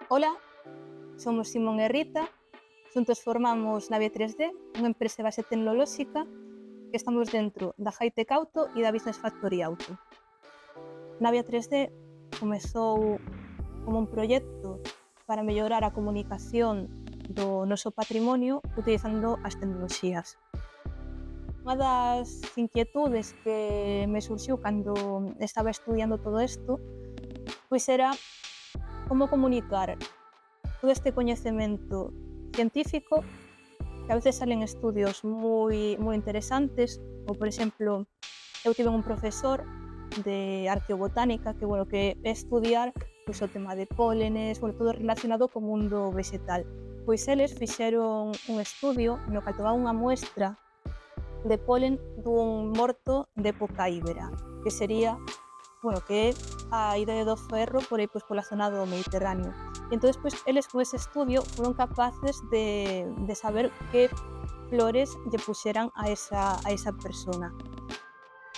Ola, somos Simón e Rita, xuntos formamos Navia 3D, unha empresa de base tecnolóxica que estamos dentro da Hightech Auto e da Business Factory Auto. Navia 3D comezou como un proxecto para mellorar a comunicación do noso patrimonio utilizando as tecnoloxías. Unha das inquietudes que me surxiu cando estaba estudiando todo isto, pois era como comunicar todo este coñecemento científico, que a veces salen estudios moi interesantes, ou, por exemplo, eu tive un profesor de arqueobotánica que é estudiar pois, o tema de pólenes, todo relacionado co mundo vegetal. Pois eles fixeron un estudio no que tomaban unha muestra de polen dun morto de época íbera, que sería, que é a idade do ferro por aí pola zona do Mediterráneo. E entón, eles con ese estudio foron capaces de saber que flores lle puxeran a esa persona.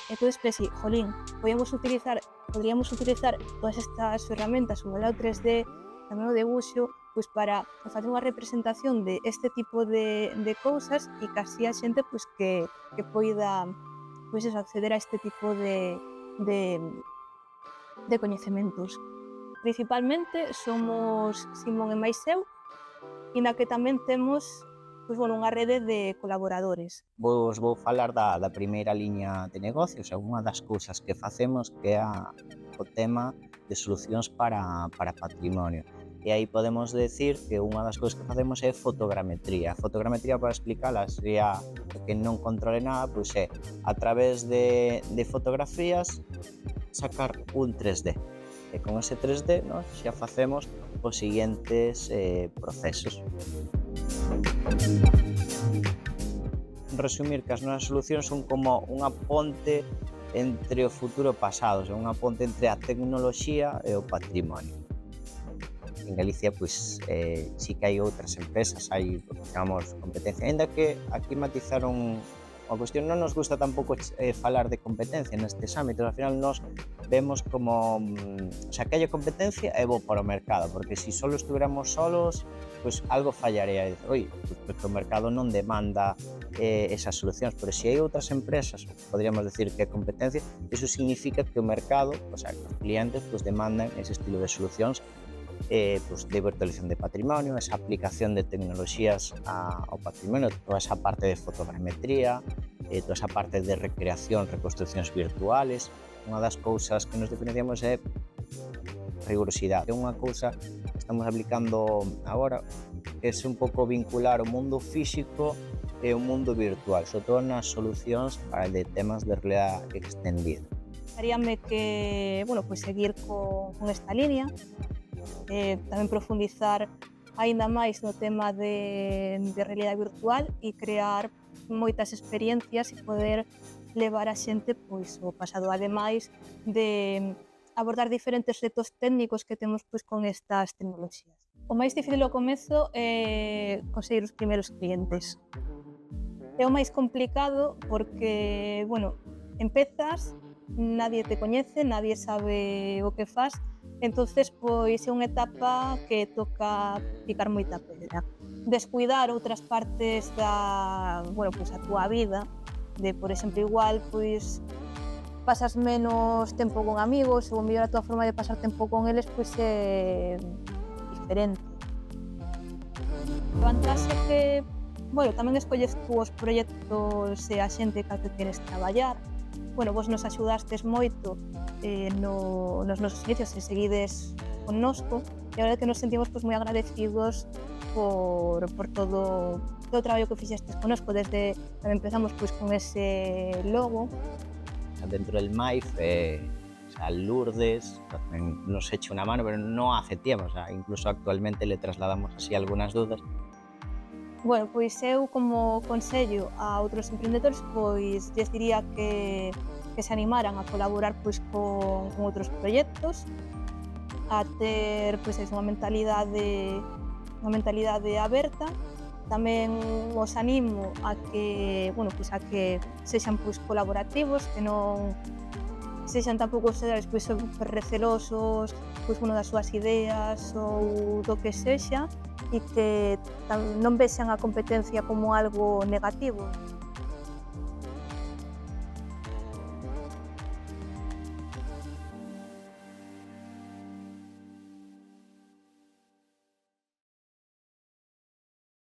Entón, pensei, podríamos utilizar todas estas ferramentas, o modelado 3D, tamén o debuxo, pois para facer unha representación de este tipo de cousas e que así a xente que poida acceder a este tipo de coñecementos. Principalmente somos Simón e máis eu, e na que tamén temos unha rede de colaboradores. Vou falar da primeira liña de negocios, unha das cousas que facemos que é o tema de solucións para patrimonio. E aí podemos decir que unha das cousas que facemos é fotogrametría. A fotogrametría, para explicala, sería que non controle nada, pois é a través de fotografías sacar un 3D. E con ese 3D xa facemos os seguintes procesos. Resumir que as nosas solucións son como unha ponte entre o futuro e o pasado, son unha ponte entre a tecnoloxía e o patrimonio. En Galicia, sí que hai outras empresas, hai, digamos, competencia, ainda que aquí matizaron a cuestión. Non nos gusta tampouco falar de competencia nestes ámbitos, ao final nos vemos como, que haya competencia é bo para o mercado, porque se só estuviéramos solos, algo fallaría. Porque o mercado non demanda esas solucións, pero se hai outras empresas, podríamos decir que é competencia, iso significa que o mercado, que os clientes, demandan ese estilo de solucións de virtualización de patrimonio, esa aplicación de tecnoloxías ao patrimonio, toda esa parte de fotogrametría, toda esa parte de recreación, reconstruccións virtuales. Unha das cousas que nos diferenciamos é rigurosidade. É unha cousa que estamos aplicando agora, que é un pouco vincular o mundo físico e o mundo virtual, sobre todo nas solucións para de temas de realidade extendida. Gustaríame que, seguir con esta línea, tamén profundizar aínda máis no tema de realidade virtual e crear moitas experiencias e poder levar a xente ao pasado, ademais de abordar diferentes retos técnicos que temos con estas tecnoloxías. O máis difícil ao comezo é conseguir os primeiros clientes. É o máis complicado porque, empezas, nadie te coñece, nadie sabe o que fas, entonces é unha etapa que toca picar moita pedra. Descuidar outras partes da túa vida, de, por exemplo, igual pasas menos tempo con amigos ou mellor a túa forma de pasar tempo con eles é diferente. Levantarse que, tamén escolles túos proxectos e a xente ca que queres traballar. Vos nos axudastes moito nos nosos inicios e seguides connosco, e a verdade que nos sentimos moi agradecidos por todo o traballo que fixestes connosco, desde que empezamos con ese logo. Dentro del MAIF, Lourdes nos echa una mano, pero no hace tiempo, incluso actualmente le trasladamos así algunas dudas. Eu como consello a outros emprendedores, lles diría que se animaran a colaborar con outros proxectos, a ter unha mentalidade aberta. Tamén os animo a que sexan colaborativos, que non sexan tampouco recelosos pois, bueno, das súas ideas ou do que sexa, e que non vexan a competencia como algo negativo,